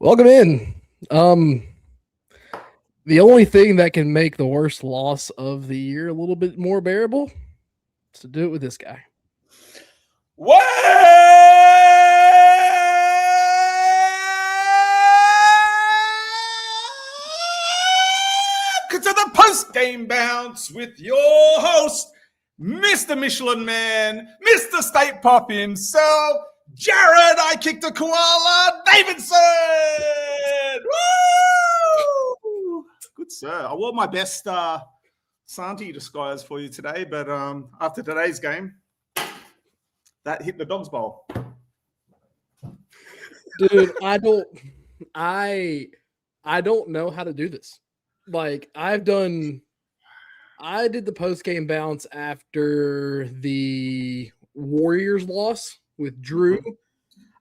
Welcome in. The only thing that can make the worst loss of the year a little bit more bearable is to do it with this guy. Welcome to the post-game bounce with your host, Mr. Michelin Man, Mr. State Pop himself, Jared, I kicked a koala, Davidson! Woo! Good, sir. I wore my best Santi disguise for you today, but after today's game, that hit the dog's bowl. Dude, I don't know how to do this. Like, I did the post-game bounce after the Warriors loss with Drew.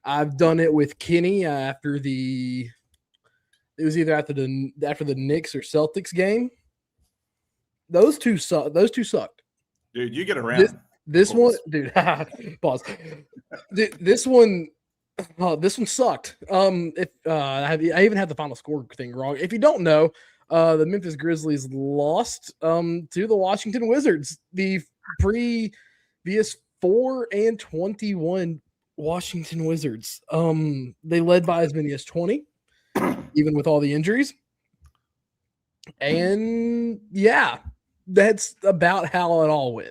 I've done it with Kenny after it was either after the Knicks or Celtics game. Those two sucked. Dude, you get around. This one, dude. Pause. This one sucked. I even had the final score thing wrong. If you don't know, the Memphis Grizzlies lost to the Washington Wizards. The previous 4-21 Washington Wizards. They led by as many as 20, even with all the injuries. And yeah, that's about how it all went.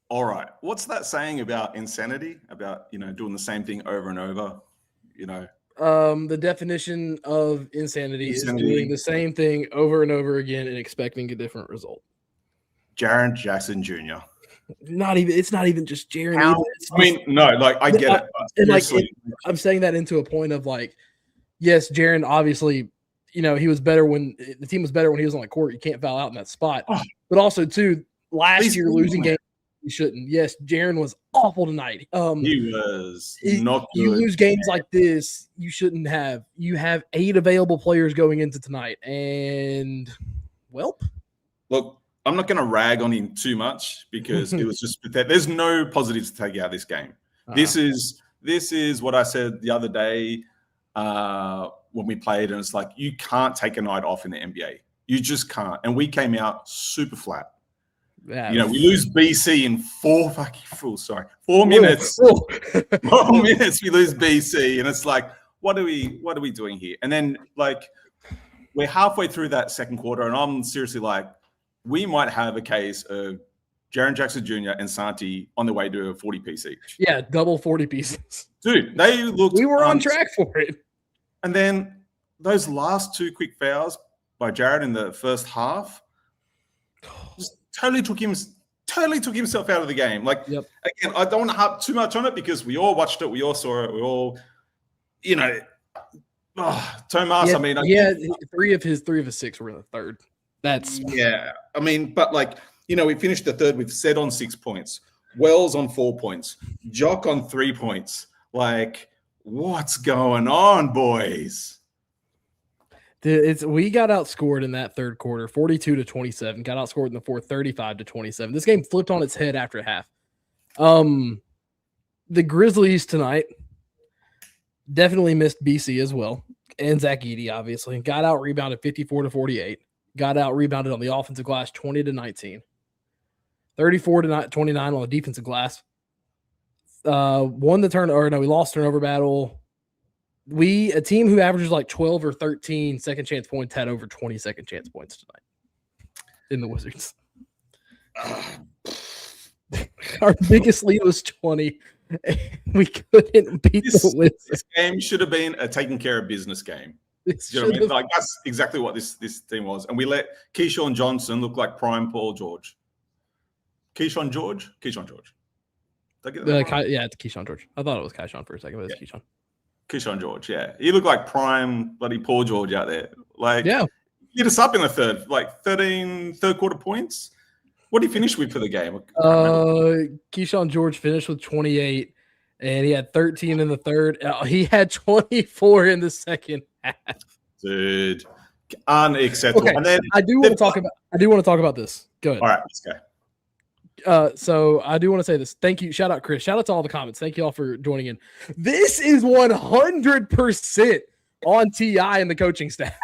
All right. What's that saying about insanity? About, doing the same thing over and over, The definition of insanity is doing the same thing over and over again and expecting a different result. Jaren Jackson Jr. It's not even just Jaren. I get it. I'm saying that into a point of yes, Jaren obviously, he was better when the team was better when he was on the court. You can't foul out in that spot. But also too, last year losing games you shouldn't. Yes, Jaren was awful tonight. He was not good. You lose games like this, you shouldn't have. You have 8 available players going into tonight, and look, I'm not going to rag on him too much because it was just pathetic. There's no positives to take out of this game. This is what I said the other day when we played, and it's like you can't take a night off in the NBA. You just can't. And we came out super flat. Yeah, we lose BC in 4 minutes. 4 minutes we lose BC, and it's like, what are we doing here? And then we're halfway through that second quarter, and I'm seriously like, we might have a case of Jaren Jackson Jr. and Santi on the way to a 40-piece each. Yeah, double 40 pieces. Dude, they looked. We were on track for it. And then those last 2 quick fouls by Jared in the first half just totally took himself out of the game. Again, I don't want to harp too much on it because we all watched it, we all saw it, we all, Tomas. Yeah, three of his 6 were in the third. We finished the third with Sed on 6 points, Wells on 4 points, Jock on 3 points. What's going on, boys? We got outscored in that third quarter, 42-27. Got outscored in the fourth, 35-27. This game flipped on its head after half. The Grizzlies tonight definitely missed BC as well, and Zach Edey obviously got out rebounded 54-48. Got out rebounded on the offensive glass 20-19, 34-29 on the defensive glass. We lost turnover battle. A team who averages 12 or 13 second chance points had over 20 second chance points tonight in the Wizards. Our biggest lead was 20. We couldn't beat the Wizards. This game should have been a taking care of business game. You know what I mean? That's exactly what this team was. And we let Keyshawn Johnson look like prime Paul George. Keyshawn George? Keyshawn George. Did I get that right? It's Keyshawn George. I thought it was Keyshawn for a second, but it's Keyshawn. Keyshawn George, yeah. He looked like prime bloody Paul George out there. He hit us up in the third, 13 third quarter points. What did he finish with for the game? Keyshawn George finished with 28, and he had 13 in the third. He had 24 in the second half. Dude, unacceptable. Okay. And then I do want to talk about this. Go ahead. All right, let's go. So I do want to say this. Thank you. Shout out Chris. Shout out to all the comments. Thank you all for joining in. This is 100% on TI and the coaching staff.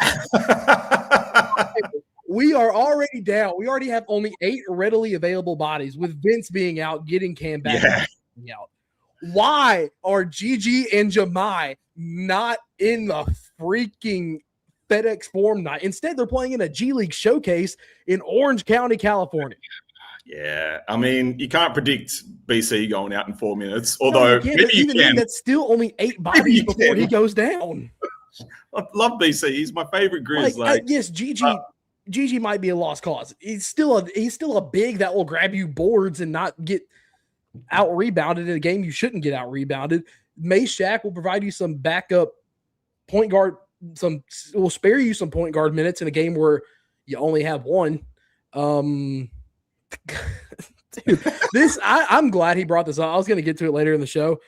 We are already down. We already have only 8 readily available bodies, with Vince being out, getting Cam back out. Why are Gigi and Jemai not in the freaking FedEx Forum night? Instead, they're playing in a G League showcase in Orange County, California. Yeah, I mean, you can't predict BC going out in 4 minutes, although maybe you can. That's still only 8 bodies before he goes down. I love BC. He's my favorite Grizz. Yes, Gigi might be a lost cause. He's still a big that will grab you boards and not get out rebounded in a game you shouldn't get out rebounded. Mace Shack will provide you some backup point guard. Will spare you some point guard minutes in a game where you only have one. Dude, I'm glad he brought this up. I was going to get to it later in the show.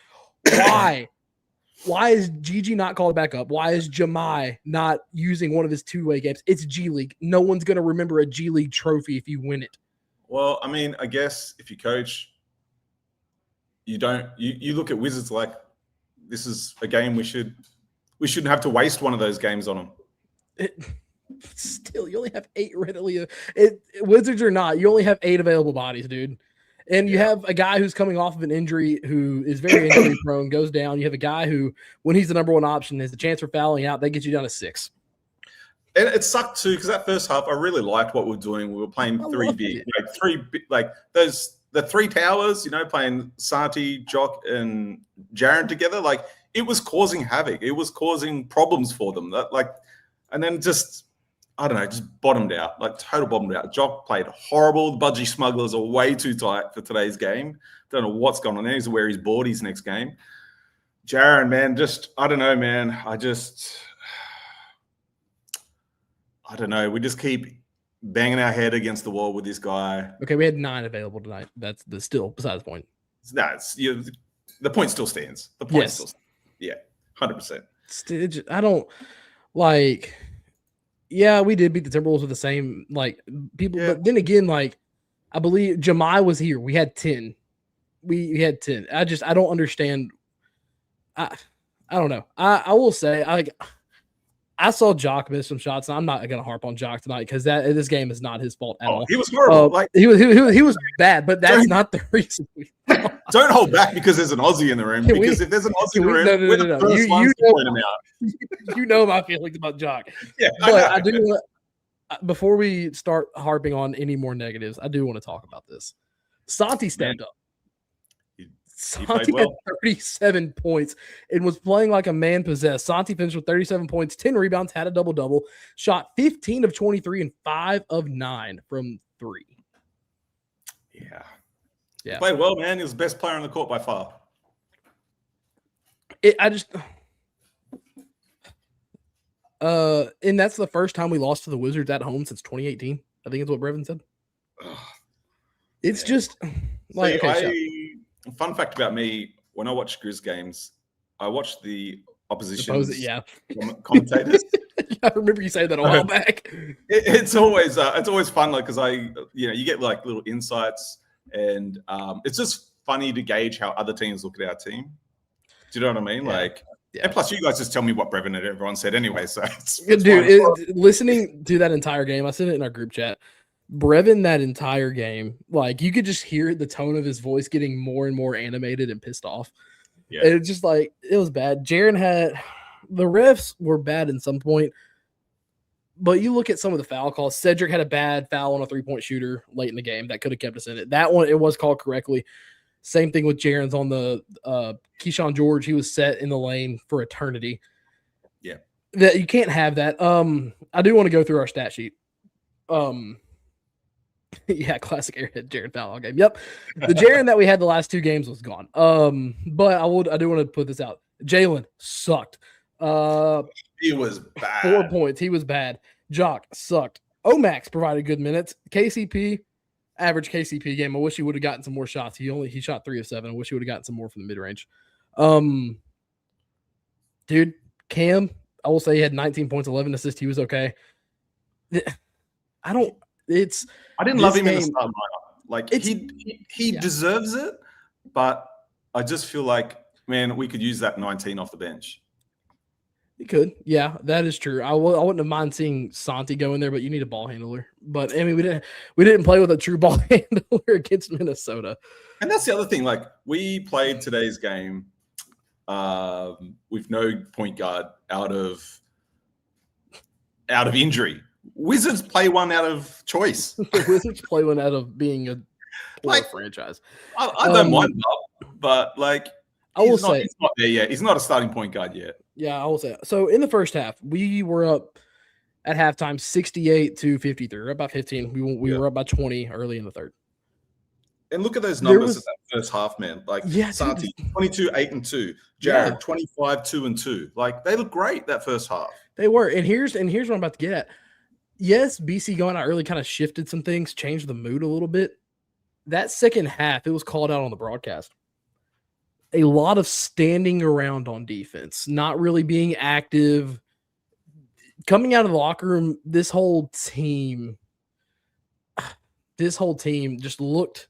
Why is Gigi not called back up? Why is Jemai not using one of his two-way games? It's G League. No one's going to remember a G League trophy if you win it. Well, I mean, I guess if you coach, you look at Wizards like this is a game we shouldn't have to waste one of those games on them. Still, you only have 8 readily. Wizards or not, you only have 8 available bodies, dude. And you have a guy who's coming off of an injury who is very injury prone, goes down. You have a guy who, when he's the number one option, has the chance for fouling out. They get you down to 6. And it sucked too because that first half, I really liked what we were doing. We were playing the 3 towers, playing Santi, Jock, and Jaren together. Like it was causing havoc. It was causing problems for them. And then just bottomed out, like total bottomed out. Jock played horrible. The Budgie Smugglers are way too tight for today's game. Don't know what's going on there. He's wear his boardies next game. Jaren, man, I don't know, man. I don't know. We just keep banging our head against the wall with this guy. Okay, we had 9 available tonight. That's still besides the point. No, the point still stands. The point still stands. Yeah, 100%. I don't like. Yeah, we did beat the Timberwolves with the same people, but then again, I believe Jemai was here. We had 10. We had 10. I don't understand. I don't know. I will say I saw Jock miss some shots, and I'm not gonna harp on Jock tonight because this game is not his fault at all. He was horrible. He was bad, but that's not the reason. Don't hold back because there's an Aussie in the room. If there's an Aussie in the room, we're the first ones to point him out. You know my feelings about Jock. Yeah, but I do. Before we start harping on any more negatives, I do want to talk about this. Santi stepped up. Santi had 37 points and was playing like a man possessed. Santi finished with 37 points, 10 rebounds, had a double-double, shot 15 of 23 and 5 of 9 from 3. Yeah. He played well, man. He was the best player on the court by far. And that's the first time we lost to the Wizards at home since 2018. I think it's what Brevin said. It's just fun fact about me, when I watch Grizz games, I watch the opposition commentators. I remember you saying that a while back. It's always fun, because you get little insights, and it's just funny to gauge how other teams look at our team. Do you know what I mean? Yeah. And plus, you guys just tell me what Brevin and everyone said anyway. So, listening to that entire game, I said it in our group chat. Brevin, that entire game, you could just hear the tone of his voice getting more and more animated and pissed off. Yeah, it's just it was bad. Jaren the refs were bad at some point, but you look at some of the foul calls. Cedric had a bad foul on a 3-point shooter late in the game that could have kept us in it. That one, it was called correctly. Same thing with Jaren's on the Keyshawn George. He was set in the lane for eternity. Yeah, that you can't have that. I do want to go through our stat sheet. Yeah, classic airhead Jaren foul game. Yep, the Jaren that we had the last 2 games was gone. But I do want to put this out. Jalen sucked. He was bad. 4 points. He was bad. Jock sucked. Omax provided good minutes. KCP, average KCP game. I wish he would have gotten some more shots. He shot 3 of 7. I wish he would have gotten some more from the mid range. Dude, Cam, I will say he had 19 points, 11 assists. He was okay. I didn't love him in the start lineup. He deserves it, but I just feel like, man, we could use that 19 off the bench. He could. Yeah, that is true. I wouldn't have mind seeing Santi go in there, but you need a ball handler. But I mean, we didn't play with a true ball handler against Minnesota. And that's the other thing. Like, we played today's game with no point guard out of injury. Wizards play one out of choice. The Wizards play one out of being a poor franchise. I don't mind that, but like, I will say he's not there yet. He's not a starting point guard yet. Yeah, I will say. So in the first half, we were up at halftime 68-53. We're up by 15. We were up by 20 early in the third. And look at those numbers at that first half, man. Like, Santi, 22-8-2. Jared, 25-2-2. Like, they look great that first half. They were. And here's what I'm about to get at. Yes, BC going out early kind of shifted some things, changed the mood a little bit. That second half, it was called out on the broadcast. A lot of standing around on defense, not really being active. Coming out of the locker room, this whole team just looked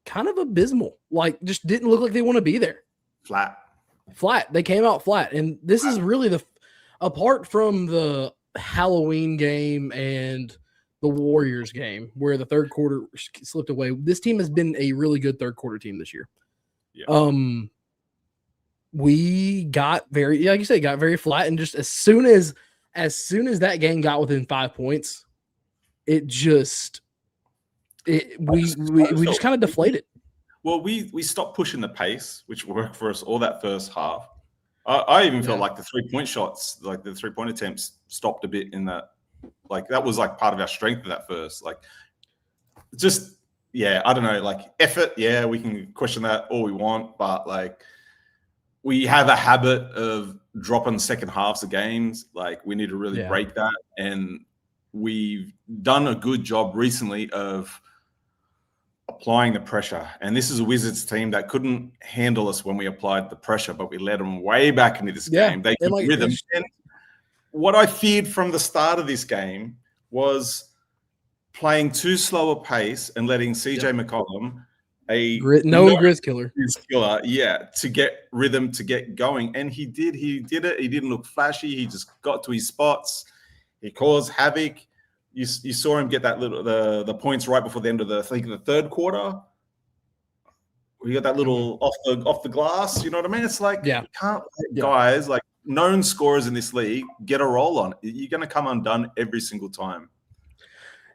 kind of abysmal. Like, just didn't look like they want to be there. Flat. They came out flat. And this is really apart from the Halloween game and the Warriors game where the third quarter slipped away. This team has been a really good third quarter team this year. Yeah. We got very, like you said, got very flat, and just as soon as that game got within 5 points, we just kind of deflated. Well, we stopped pushing the pace, which worked for us all that first half. I even felt like the 3-point shots, like the 3-point attempts, stopped a bit in that. Like, that was like part of our strength of that first. Like, just. Yeah, I don't know, like effort. Yeah, we can question that all we want, but like, we have a habit of dropping second halves of games. Like, we need to really break that. And we've done a good job recently of applying the pressure. And this is a Wizards team that couldn't handle us when we applied the pressure, but we led them way back into this game. They could rhythm. And what I feared from the start of this game was playing too slow a pace and letting CJ McCollum, a Grizz killer, to get rhythm, to get going. And he did it. He didn't look flashy. He just got to his spots. He caused havoc. You saw him get that the points right before the end of the third quarter. We got that little off the glass. You know what I mean? It's like, you can't let guys, like known scorers in this league, get a roll on. You're going to come undone every single time.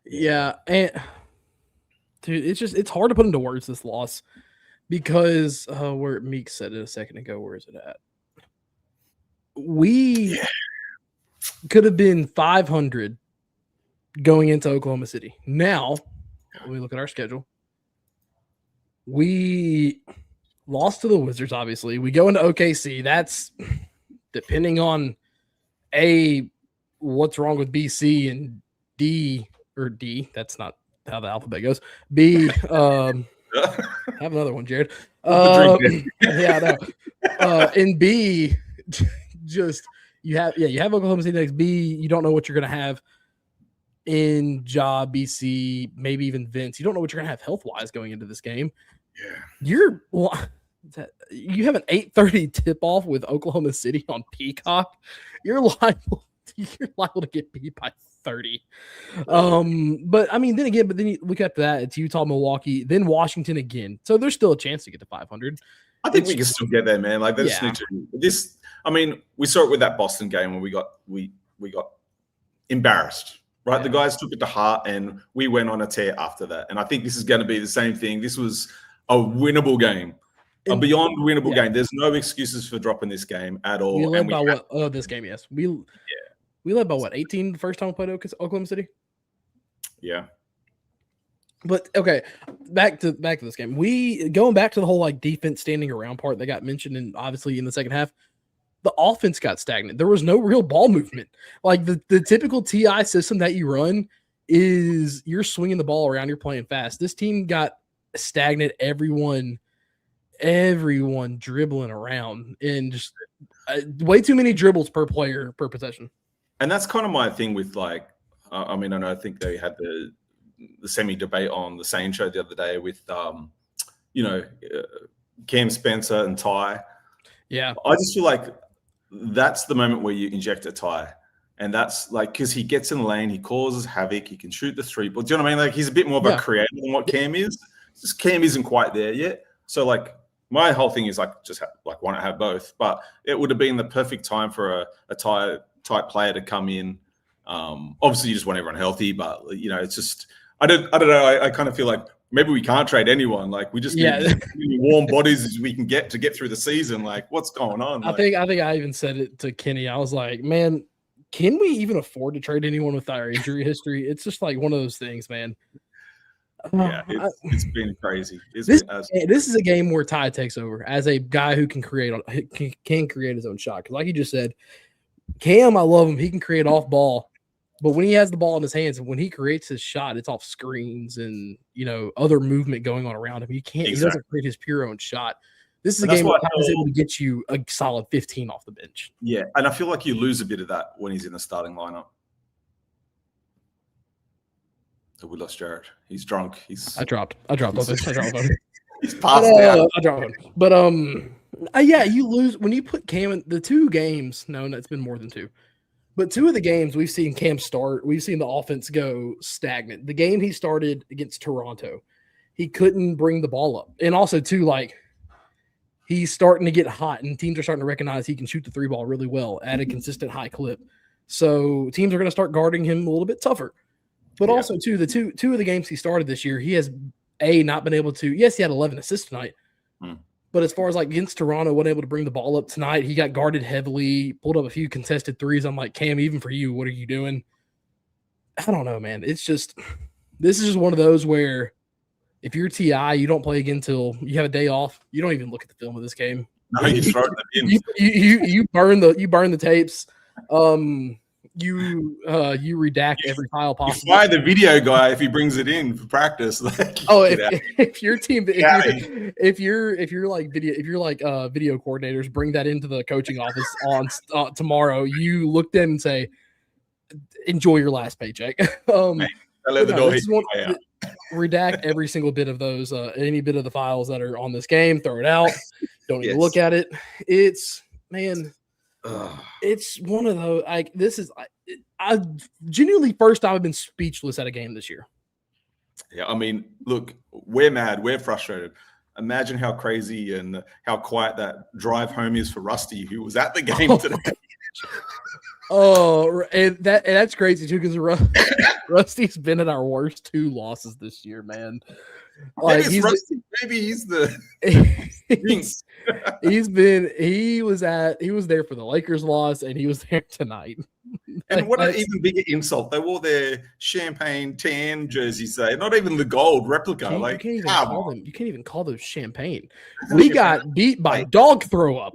Yeah, and dude, it's hard to put into words, this loss, because where Meek said it a second ago, where is it at? We could have been 500 going into Oklahoma City. Now, when we look at our schedule, we lost to the Wizards, obviously. We go into OKC. That's depending on what's wrong with BC, and D, that's not how the alphabet goes. B, have another one, Jared. Yeah, no. And B, just you have Oklahoma City next. B, you don't know what you're gonna have in Ja, BC, maybe even Vince. You don't know what you're gonna have health wise going into this game. Yeah, you have an 8:30 tip off with Oklahoma City on Peacock. You're liable to get beat by 30. But I mean, then you look at that, it's Utah, Milwaukee, then Washington again. So there's still a chance to get to 500. I think we can still get there, man. Like, that's this. I mean, we saw it with that Boston game when we got embarrassed, right? Yeah. The guys took it to heart, and we went on a tear after that. And I think this is going to be the same thing. This was a winnable game. A beyond winnable game. There's no excuses for dropping this game at all. We led by this game, yes. We led by 18 the first time we played Oklahoma City? Yeah. But okay, back to this game. We going back to the whole like defense standing around part that got mentioned, and obviously in the second half, the offense got stagnant. There was no real ball movement. Like the typical TI system that you run is you're swinging the ball around, you're playing fast. This team got stagnant. Everyone dribbling around, and just way too many dribbles per player per possession. And that's kind of my thing with, like, I mean, I think they had the semi debate on the Sane show the other day with, Cam Spencer and Ty. Yeah. I just feel like that's the moment where you inject a tie. And that's like, because he gets in the lane, he causes havoc, he can shoot the three. But do you know what I mean? Like, he's a bit more of a creator than what Cam is. Just Cam isn't quite there yet. So, like, my whole thing is like, just why not have both? But it would have been the perfect time for a type player to come in. Obviously, you just want everyone healthy, but it's just I don't know. I kind of feel like maybe we can't trade anyone. Like, we just need as many warm bodies as we can get through the season. Like, what's going on? I think I even said it to Kenny. I was like, man, can we even afford to trade anyone with our injury history? It's just like one of those things, man. Yeah, it's been crazy. This is a game where Ty takes over as a guy who can create his own shot. Because like you just said, Cam, I love him. He can create off ball, but when he has the ball in his hands and when he creates his shot, it's off screens and other movement going on around him. He doesn't create his pure own shot. This is a game where Ty is able to get you a solid 15 off the bench. Yeah, and I feel like you lose a bit of that when he's in the starting lineup. So we lost Jared. He's drunk. I dropped on him. He's passed out. I dropped him. But yeah, you lose when you put Cam in the 2 games. No, it's been more than 2. But 2 of the games we've seen Cam start, we've seen the offense go stagnant. The game he started against Toronto, he couldn't bring the ball up. And also too, like, he's starting to get hot and teams are starting to recognize he can shoot the 3 ball really well at a consistent high clip. So teams are going to start guarding him a little bit tougher. But also, too, the two of the games he started this year, he has, not been able to – yes, he had 11 assists tonight. But as far as, like, against Toronto, wasn't able to bring the ball up tonight. He got guarded heavily, pulled up a few contested threes. I'm like, Cam, even for you, what are you doing? I don't know, man. It's just – this is just one of those where if you're TI, you don't play again until you have a day off. You don't even look at the film of this game. No, you throw it in. You burn the tapes. You redact every file possible. You fire the video guy if he brings it in for practice. Like, if your team, if you're like video coordinators, bring that into the coaching office on tomorrow. You look them and say, "Enjoy your last paycheck." Redact every single bit of those, any bit of the files that are on this game. Throw it out. Don't even look at it. It's it's one of those. Like, this is, I genuinely first time I've been speechless at a game this year. Yeah, I mean, look, we're mad, we're frustrated. Imagine how crazy and how quiet that drive home is for Rusty, who was at the game today. And that's crazy too, because Rusty's been in our worst 2 losses this year, man. Like, maybe he's the he was there for the Lakers loss and he was there tonight. And what an even bigger insult. They wore their champagne tan jerseys today, not even the gold replica. You can't even call those champagne. We got beat by dog throw up.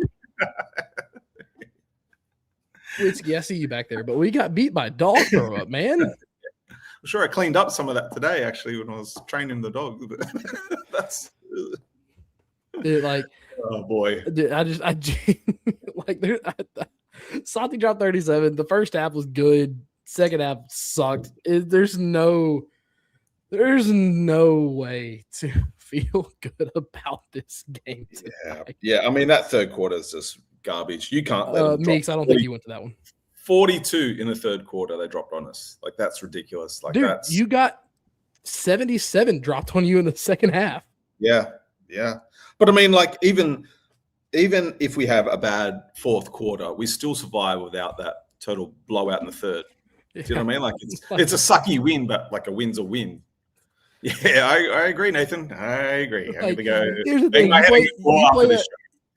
Whiskey, I see you back there, but we got beat by dog throw up, man. I'm sure I cleaned up some of that today, actually, when I was training the dog. That's dude, like, oh boy, dude, I like, Santi dropped 37. The first half was good. Second half sucked. There's no way to feel good about this game tonight. Yeah. I mean, that third quarter is just garbage. You can't let them Meeks, I don't think you went to that one. 42 in the third quarter, they dropped on us. Like, that's ridiculous. Like, dude, you got 77 dropped on you in the second half. Yeah. But I mean, like, even if we have a bad fourth quarter, we still survive without that total blowout in the third. Do you know what I mean? Like, it's a sucky win, but like a win's a win. Yeah, I agree, Nathan. I agree. Here we go. Here's the thing.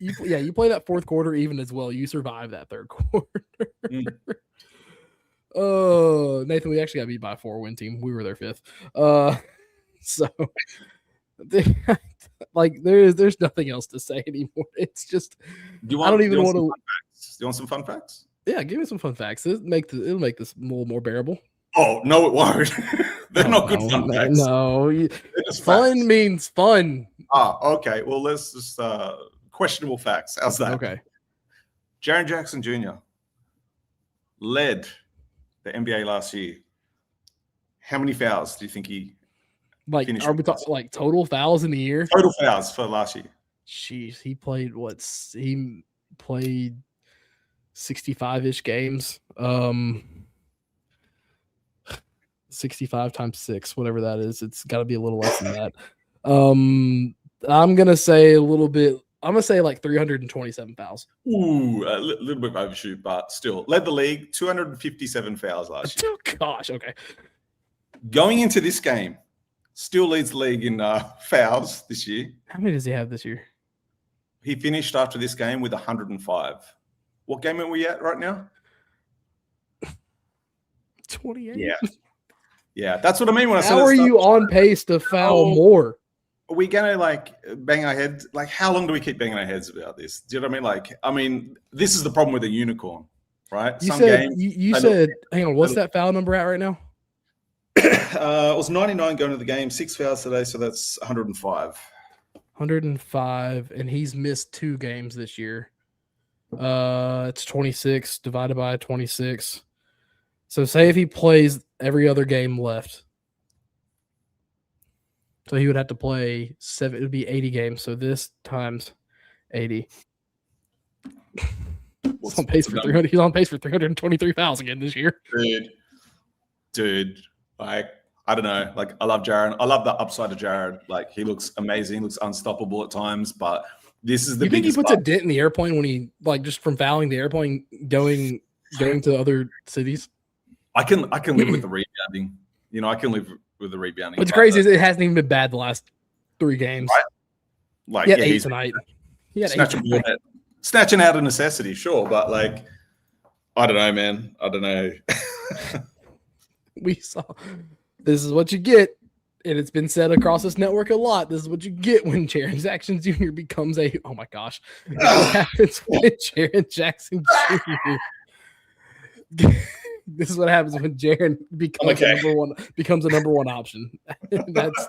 You play that fourth quarter even as well. You survive that third quarter. Oh, Nathan, we actually got beat by a 4-win team. We were their 5th. So like, there's nothing else to say anymore. It's just do you want some fun facts? Yeah, give me some fun facts. It'll make this a little more bearable. Oh no, it won't. They're not good fun facts. No, fun facts. Means fun. Okay. Well, let's just questionable facts. How's that? Okay. Jaren Jackson Jr. led the NBA last year. How many fouls do you think he finished? Are we talking like total fouls in the year? Total fouls for last year. Jeez, he played 65-ish games. 65 times 6, whatever that is. It's got to be a little less than that. I'm gonna say a little bit. I'm gonna say like 327 fouls. Ooh, a little bit of overshoot, but still led the league. 257 fouls last year. Oh, gosh, okay. Going into this game, still leads the league in fouls this year. How many does he have this year? He finished after this game with 105. What game are we at right now? 28. Yeah, that's what I mean when I said. How are you on pace to foul more? Are we gonna like bang our heads? Like, how long do we keep banging our heads about this? Do you know what I mean? Like, this is the problem with a unicorn, right? You said, hang on, what's that foul number at right now? It was 99 going to the game, 6 fouls today, so that's 105. 105, and he's missed 2 games this year. It's 26 divided by 26. So say if he plays every other game left. So he would have to play 7. It would be 80 games. So this times 80. He's on pace for 300. He's on pace for 323 fouls again this year. Dude, like, I don't know. Like, I love Jared. I love the upside of Jared. Like, he looks amazing. He looks unstoppable at times, but this is the biggest. You think he puts a dent in the airplane when he, like, just from fouling the airplane going to other cities? I can live with the rebounding. You know, I can live with the rebounding. What's crazy is it hasn't even been bad the last 3 games. Right? Like, he had 8 tonight. He had 8 tonight. Snatching out a necessity, sure, but like, I don't know, man. I don't know. We saw this is what you get, and it's been said across this network a lot. This is what you get when Jaren Jackson Jr. becomes a what happens when Jaren Jackson Jr. This is what happens when Jaren becomes a number one option. That's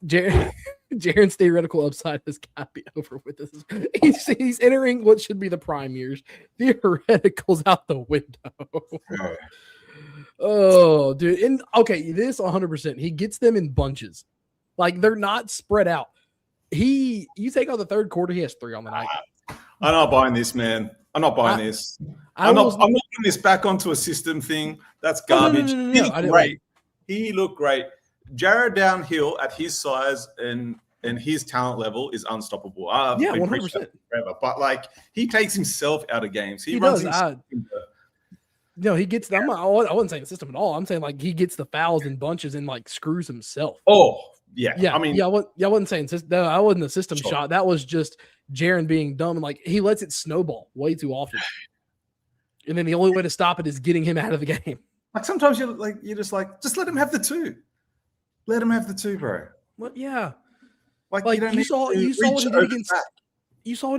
Jaren's theoretical upside has got to be over with this. He's entering what should be the prime years. Theoretical's out the window. Oh, dude. And okay, this 100%. He gets them in bunches. Like, they're not spread out. You take out the third quarter, he has 3 on the night. I'm not buying this, man. I'm not buying this. I'm not putting this back onto a system thing. That's garbage. No. He looked great. He looked great. Jared downhill at his size and his talent level is unstoppable. 100%. Forever. But like, he takes himself out of games. He does. runs No, he gets them. I wasn't saying the system at all. I'm saying like he gets the fouls in bunches and like screws himself. Oh, yeah. I wasn't saying no, I wasn't a system shot. That was just Jaren being dumb and like he lets it snowball way too often. And then the only way to stop it is getting him out of the game. Like sometimes you're just let him have the 2. Let him have the 2, bro. Well, yeah. Like you saw what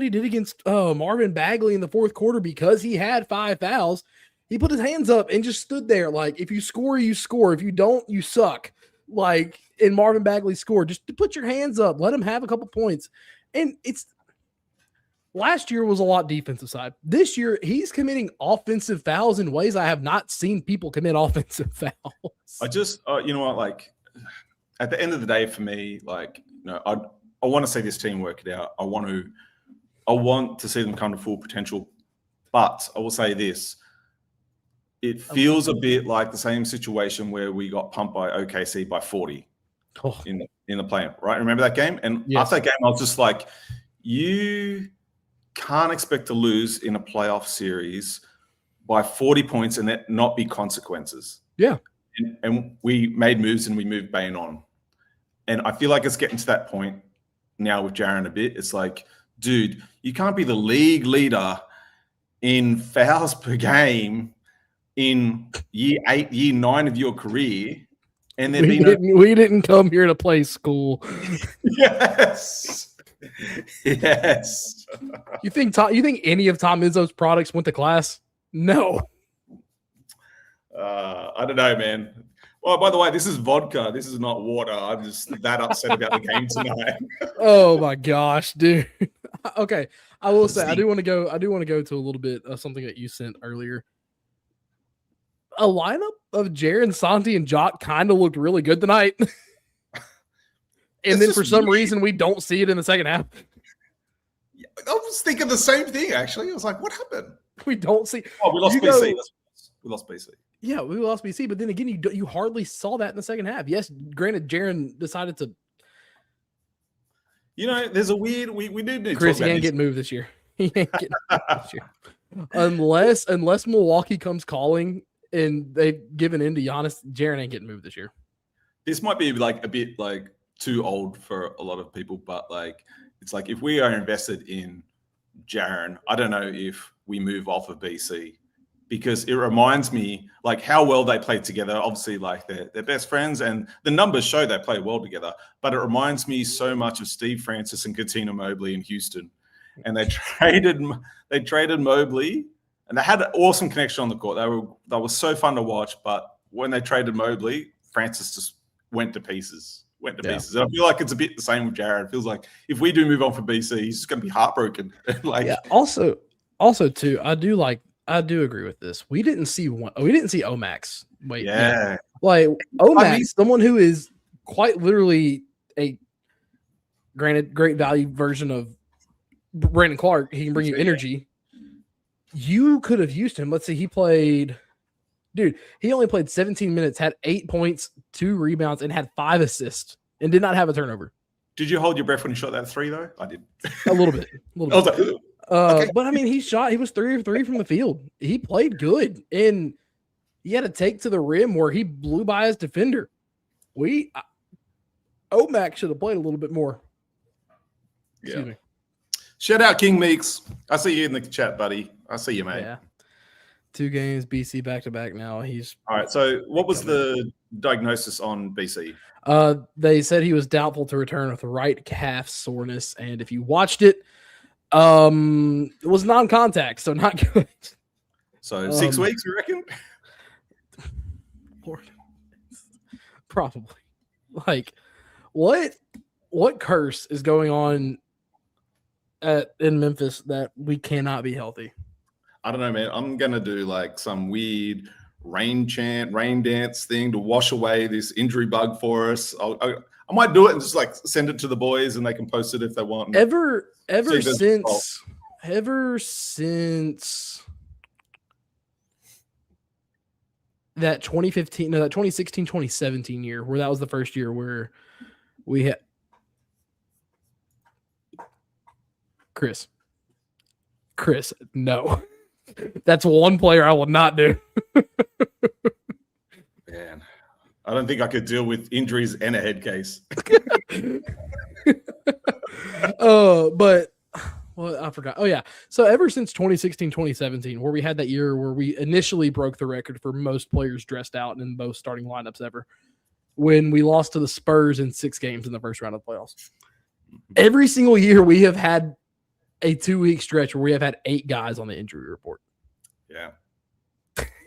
he did against Marvin Bagley in the fourth quarter because he had 5 fouls. He put his hands up and just stood there. Like, if you score, you score. If you don't, you suck. Like, in Marvin Bagley scored. Just to put your hands up. Let him have a couple points. And last year was a lot defensive side. This year, he's committing offensive fouls in ways I have not seen people commit offensive fouls. I just, you know what, like, at the end of the day, for me, like, you know, I want to see this team work it out. I want to see them come to full potential. But I will say this. It feels a bit like the same situation where we got pumped by OKC by 40 in the play, right? Remember that game? And after that game, I was just like, you can't expect to lose in a playoff series by 40 points and that not be consequences. Yeah. And we made moves and we moved Bane on. And I feel like it's getting to that point now with Jaren a bit. It's like, dude, you can't be the league leader in fouls per game in year 8, year 9 of your career. And then we didn't come here to play school. Yes. Yes. You think any of Tom Izzo's products went to class? No. I don't know, man. Well, by the way, this is vodka. This is not water. I'm just that upset about the game tonight. Oh my gosh, dude. Okay, I will say I do want to go to a little bit of something that you sent earlier. A lineup of Jaren, Santi, and Jock kind of looked really good tonight. And then for some reason we don't see it in the second half. I was thinking the same thing, actually. I was like, what happened? We don't see. Oh, we lost BC. We lost BC. Yeah, we lost BC, but then again, you hardly saw that in the second half. Yes, granted, Jaren decided to. There's a weird. We do need to Chris, talk he about ain't getting moved this year. He ain't getting moved this year. Unless Milwaukee comes calling and they've given in to Giannis, Jaren ain't getting moved this year. This might be like a bit like too old for a lot of people, but like it's like if we are invested in Jaren, I don't know if we move off of BC because it reminds me like how well they played together. Obviously, like they're best friends, and the numbers show they play well together. But it reminds me so much of Steve Francis and Katina Mobley in Houston, and they traded Mobley, and they had an awesome connection on the court. They were so fun to watch. But when they traded Mobley, Francis just went to pieces. Pieces. And I feel like it's a bit the same with Jared. It feels like if we do move on from BC, he's just going to be heartbroken. Also too, I do agree with this. We didn't see Omax. Wait, yeah. Like Omax, someone who is quite literally a granted great value version of Brandon Clark. He can bring you energy. You could have used him. Let's see, he only played 17 minutes, had 8 points, 2 rebounds, and had 5 assists, and did not have a turnover. Did you hold your breath when he shot that 3, though? I did. A little bit. I was like, okay. But, I mean, he was 3 of 3 from the field. He played good, and he had a take to the rim where he blew by his defender. Omac should have played a little bit more. Excuse me. Shout out King Meeks. I see you in the chat, buddy. I see you, mate. Yeah. 2 games, BC back-to-back now. He's all right. So what was the diagnosis on BC? They said he was doubtful to return with right calf soreness. And if you watched it, it was non-contact, so not good. So 6 weeks, you reckon? Probably. Like, what curse is going on in Memphis that we cannot be healthy? I don't know, man. I'm going to do like some weird rain dance thing to wash away this injury bug for us. I might do it and just like send it to the boys and they can post it if they want. Ever since that 2016, 2017 year, where that was the first year where we had Chris, no. That's one player I will not do. Man, I don't think I could deal with injuries and a head case. But I forgot. Oh, yeah. So ever since 2016, 2017, where we had that year where we initially broke the record for most players dressed out in both starting lineups ever, when we lost to the Spurs in 6 games in the first round of the playoffs. Every single year we have had a 2-week stretch where we have had 8 guys on the injury report. Yeah.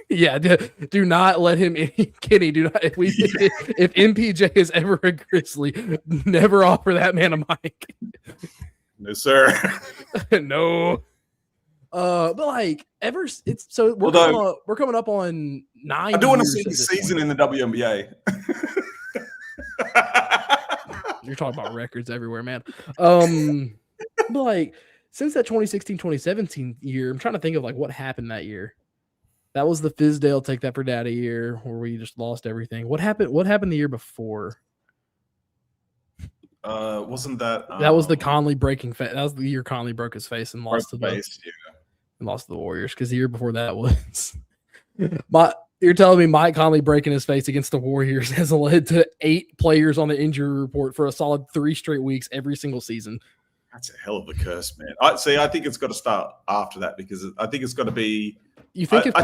Yeah. Do not let him Kenny, do not if MPJ is ever a Grizzly, never offer that man a mic. No, sir. No. But like we're coming up on 9. I do want to see the season in the WNBA. You're talking about records everywhere, man. But like since that 2016, 2017 year, I'm trying to think of like what happened that year. That was the Fizdale take that for daddy year where we just lost everything. What happened the year before? Wasn't that that was the Conley breaking face? That was the year Conley broke his face and lost to the Warriors, because the year before that was you're telling me Mike Conley breaking his face against the Warriors has led to 8 players on the injury report for a solid 3 straight weeks every single season. That's a hell of a curse, man. I think it's got to start after that, because I think it's got to be. You think if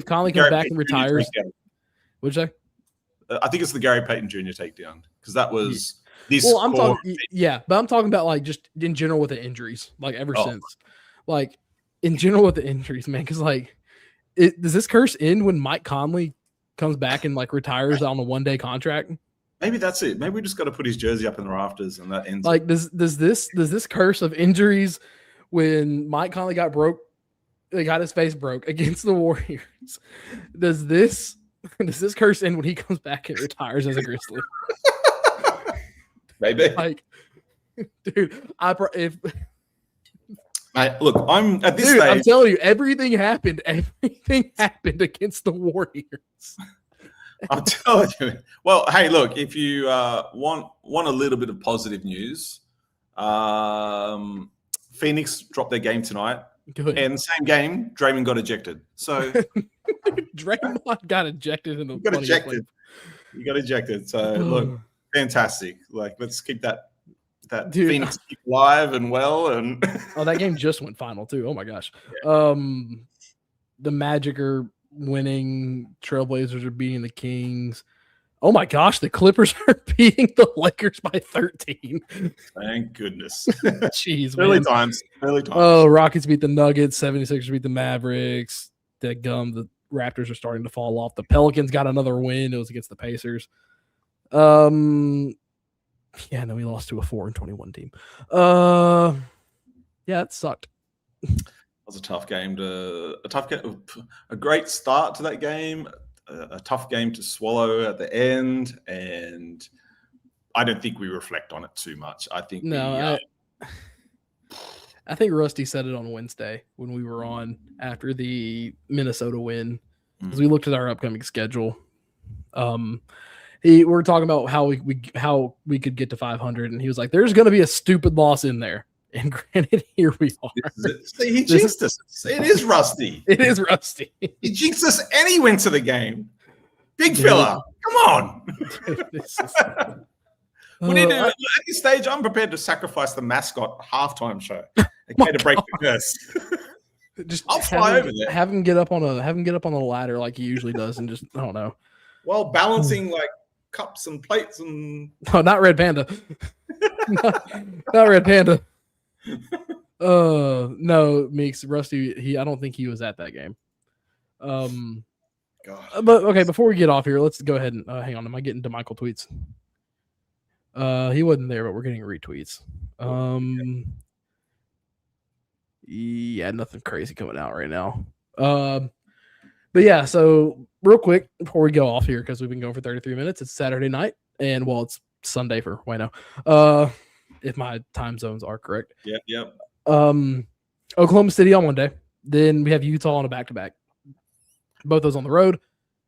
Conley comes back and retires, what'd you say? I think it's the Gary Payton Jr. takedown, because that was this. Well, I'm talking about like just in general with the injuries, like ever since, like in general with the injuries, man. Because like, does this curse end when Mike Conley comes back and like retires on a 1-day contract? Maybe that's it. Maybe we just got to put his jersey up in the rafters and that ends. Like, does this curse of injuries when Mike Conley got his face broke against the Warriors? Does this curse end when he comes back and retires as a Grizzly? Maybe. Like, dude, Look, I'm at this Dude, stage. I'm telling you, everything happened. Everything happened against the Warriors. I'm telling you. Well, hey, look, if you want a little bit of positive news, Phoenix dropped their game tonight. Good. And same game, Draymond got ejected. So Draymond got ejected in the got ejected. He got ejected. So look, fantastic. Like, let's keep that Dude, Phoenix alive and well. And oh, that game just went final too. Oh my gosh. Yeah. The Magic are winning. Trailblazers are beating the Kings. Oh my gosh, the Clippers are beating the Lakers by 13. Thank goodness. Jeez, early times. Oh, Rockets beat the Nuggets. 76ers beat the Mavericks. The Raptors are starting to fall off. The Pelicans got another win. It was against the Pacers. Yeah, no, we lost to a 4-21 team. Yeah, it sucked. It was a tough game. A great start to that game. A tough game to swallow at the end, and I don't think we reflect on it too much. I think I think Rusty said it on Wednesday when we were on after the Minnesota win, because we looked at our upcoming schedule. We were talking about how we could get to 500, and he was like, "There's going to be a stupid loss in there." And granted, here we are. See, he jinxed us. It is Rusty. It is Rusty. He jinxed us, and he went to the game. Big fella, come on. We need to, at this stage, I'm prepared to sacrifice the mascot halftime show. Okay, to break the curse. Just I'll fly over there. Have him get up on the ladder like he usually does, and just I don't know. While balancing like cups and plates and no, not Red Panda. not Red Panda. No, Meeks, Rusty. I don't think he was at that game. God. But okay, before we get off here, let's go ahead and hang on. Am I getting to Michael tweets? He wasn't there, but we're getting retweets. Yeah, nothing crazy coming out right now. But yeah, so real quick before we go off here, because we've been going for 33 minutes. It's Saturday night, and well, it's Sunday for Wayno. If my time zones are correct. Yep. Oklahoma City on one day. Then we have Utah on a back-to-back. Both those on the road.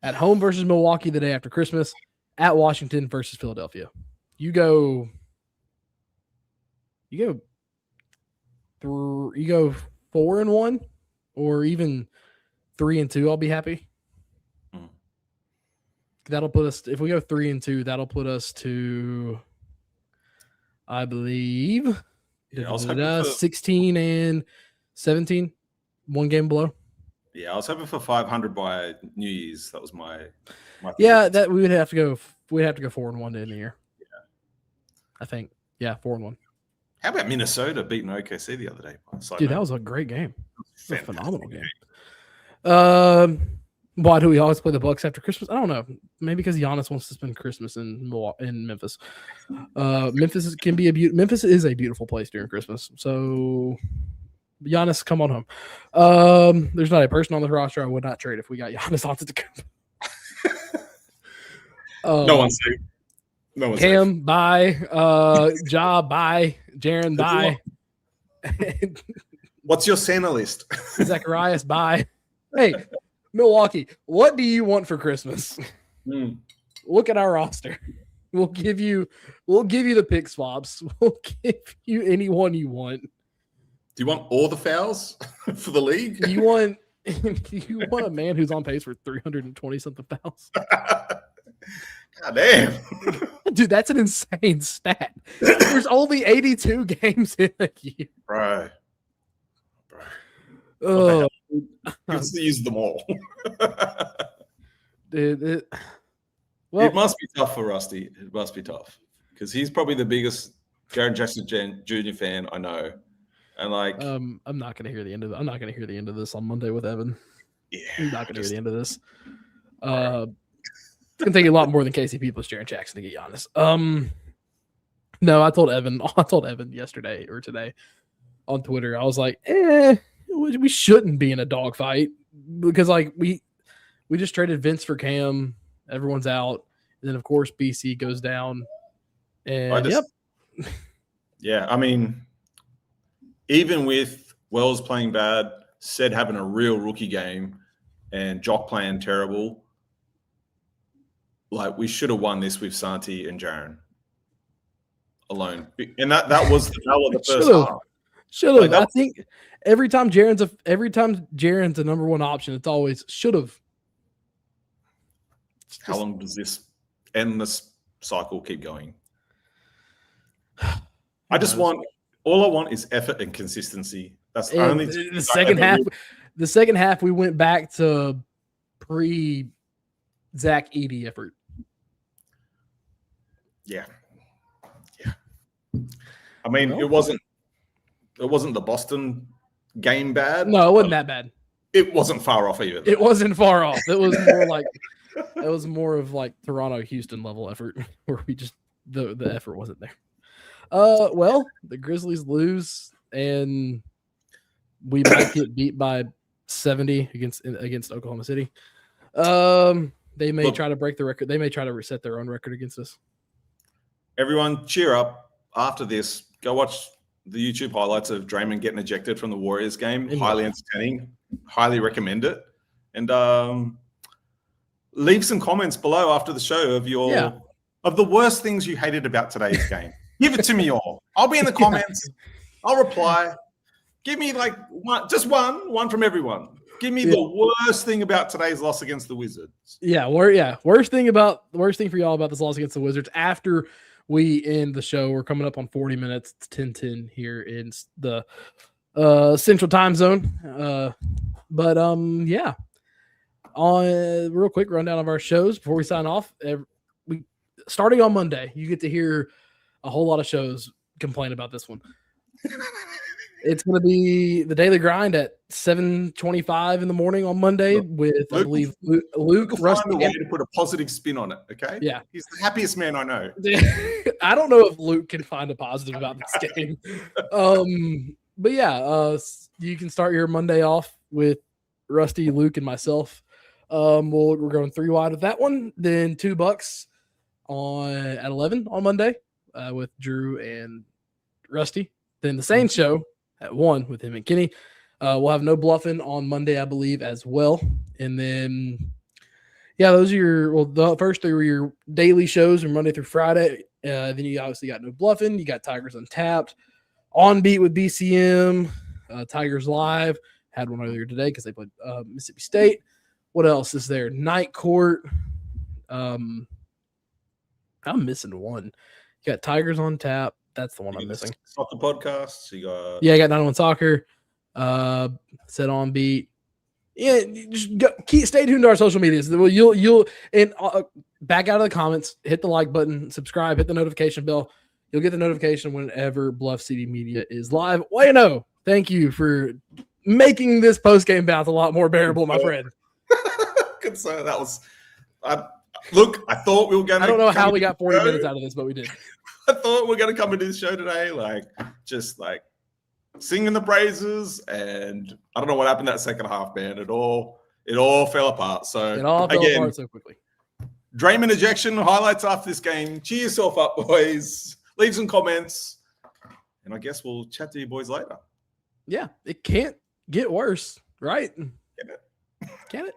At home versus Milwaukee the day after Christmas. At Washington versus Philadelphia. You go 4-1 or even 3-2. I'll be happy. That'll put us, if we go 3-2, that'll put us to, I believe, 16 and 17, one game below. Yeah, I was hoping for 500 by New Year's. That was my yeah, that we'd have to go 4-1 to end the year. Yeah, I think. Yeah, 4-1. How about Minnesota beating OKC the other day? Dude, that was a great game. It was a phenomenal game. Why do we always play the Bucks after Christmas? I don't know. Maybe because Giannis wants to spend Christmas in Memphis. Memphis is a beautiful place during Christmas. So Giannis, come on home. There's not a person on the roster I would not trade if we got Giannis onto the Antetokounmpo. No one's safe. No one's Cam, safe. bye. Ja, bye. Jaren, bye. What's your Santa list? Zacharias, bye. Hey, Milwaukee, what do you want for Christmas? Look at our roster. We'll give you the pick swaps. We'll give you anyone you want. Do you want all the fouls for the league? You want a man who's on pace for 320 something fouls? God damn. Dude, that's an insane stat. There's only 82 games in a year. Bro. Oh, Let's use them all. Dude, it must be tough for Rusty. It must be tough because he's probably the biggest Jaren Jackson Jr. fan I know. And like, I'm not going to hear the end of I'm not going to hear the end of this on Monday with Evan. Yeah, I'm not going to hear the end of this. It's going to take a lot more than KCP plus Jaren Jackson to get Giannis. No, I told Evan yesterday or today on Twitter. I was like, we shouldn't be in a dogfight because like we just traded Vince for Cam. Everyone's out. And then of course BC goes down. And yeah, I mean, even with Wells playing bad, Sed having a real rookie game, and Jock playing terrible. Like, we should have won this with Santi and Jaren alone. And that was the goal of the first half. Should have. I think every time Jaren's a number one option, it's always should have. How long does this endless cycle keep going? I want is effort and consistency. That's the only the second half. The second half, we went back to pre-Zach Edey effort. Yeah. I mean, it wasn't the Boston game bad. No, it wasn't that bad. It wasn't far off either. It wasn't far off. It was more like it was more of like Toronto Houston level effort where we just the effort wasn't there. Well, the Grizzlies lose and we might get beat by 70 against Oklahoma City. They may try to break the record. They may try to reset their own record against us. Everyone cheer up. After this, go watch the YouTube highlights of Draymond getting ejected from the Warriors game. Highly entertaining. Highly recommend it. And leave some comments below after the show of the worst things you hated about today's game. Give it to me all. I'll be in the comments. I'll reply. Give me like one from everyone. Give me the worst thing about today's loss against the Wizards. Worst thing for y'all about this loss against the Wizards after we end the show. We're coming up on 40 minutes. It's 10:10 here in the Central Time Zone. On real quick rundown of our shows before we sign off. Starting on Monday, you get to hear a whole lot of shows complain about this one. It's going to be the Daily Grind at 7:25 in the morning on Monday with, I believe, Luke. Find a way to put a positive spin on it, okay? Yeah. He's the happiest man I know. I don't know if Luke can find a positive about this game. You can start your Monday off with Rusty, Luke, and myself. We're going 3 wide with that one. Then $2 at 11 on Monday with Drew and Rusty. Then the same show at 1 with him and Kenny. We'll have no bluffing on Monday, I believe, as well. And then, those are the first 3 were your daily shows from Monday through Friday. Then you obviously got no bluffing. You got Tigers Untapped, On Beat with BCM, Tigers Live. Had one earlier today because they played Mississippi State. What else is there? Night Court. I'm missing one. You got Tigers on Tap. That's the one I'm missing. Soccer podcasts. You got I got 901 Soccer. Set On Beat. Yeah, just stay tuned to our social medias. You'll back out of the comments, hit the like button, subscribe, hit the notification bell. You'll get the notification whenever Bluff City Media is live. Bueno, thank you for making this post game bounce a lot more bearable, my friend. Good. So that was. Look, I thought we were going to. I don't know how we got 40 minutes out of this, but we did. I thought we were going to come into the show today, just singing the praises, and I don't know what happened that second half, man. It all fell apart. So it all fell apart so quickly. Draymond ejection highlights after this game. Cheer yourself up, boys. Leave some comments, and I guess we'll chat to you boys later. Yeah, it can't get worse, right? Can it? Can it?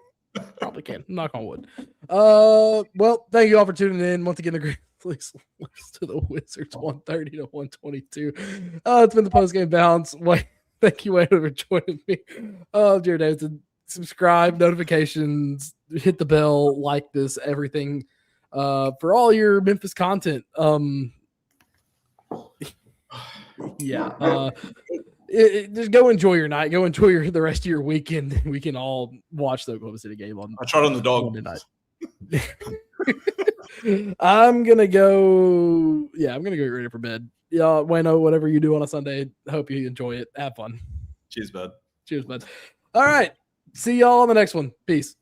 Probably can. Knock on wood. Well, thank you all for tuning in. Once again, the Grizzlies lose to the Wizards 130 to 122. It's been the post-game bounce. Thank you, Wayne, for joining me. Jared Davidson, subscribe, notifications, hit the bell, like this, everything for all your Memphis content. Just go enjoy your night. Go enjoy the rest of your weekend. We can all watch the Oklahoma City game on. I tried on the dog tonight. I'm gonna go. Yeah, I'm gonna go get ready for bed. Yeah, Bueno, whatever you do on a Sunday, hope you enjoy it. Have fun. Cheers, bud. Cheers, bud. All right. See y'all on the next one. Peace.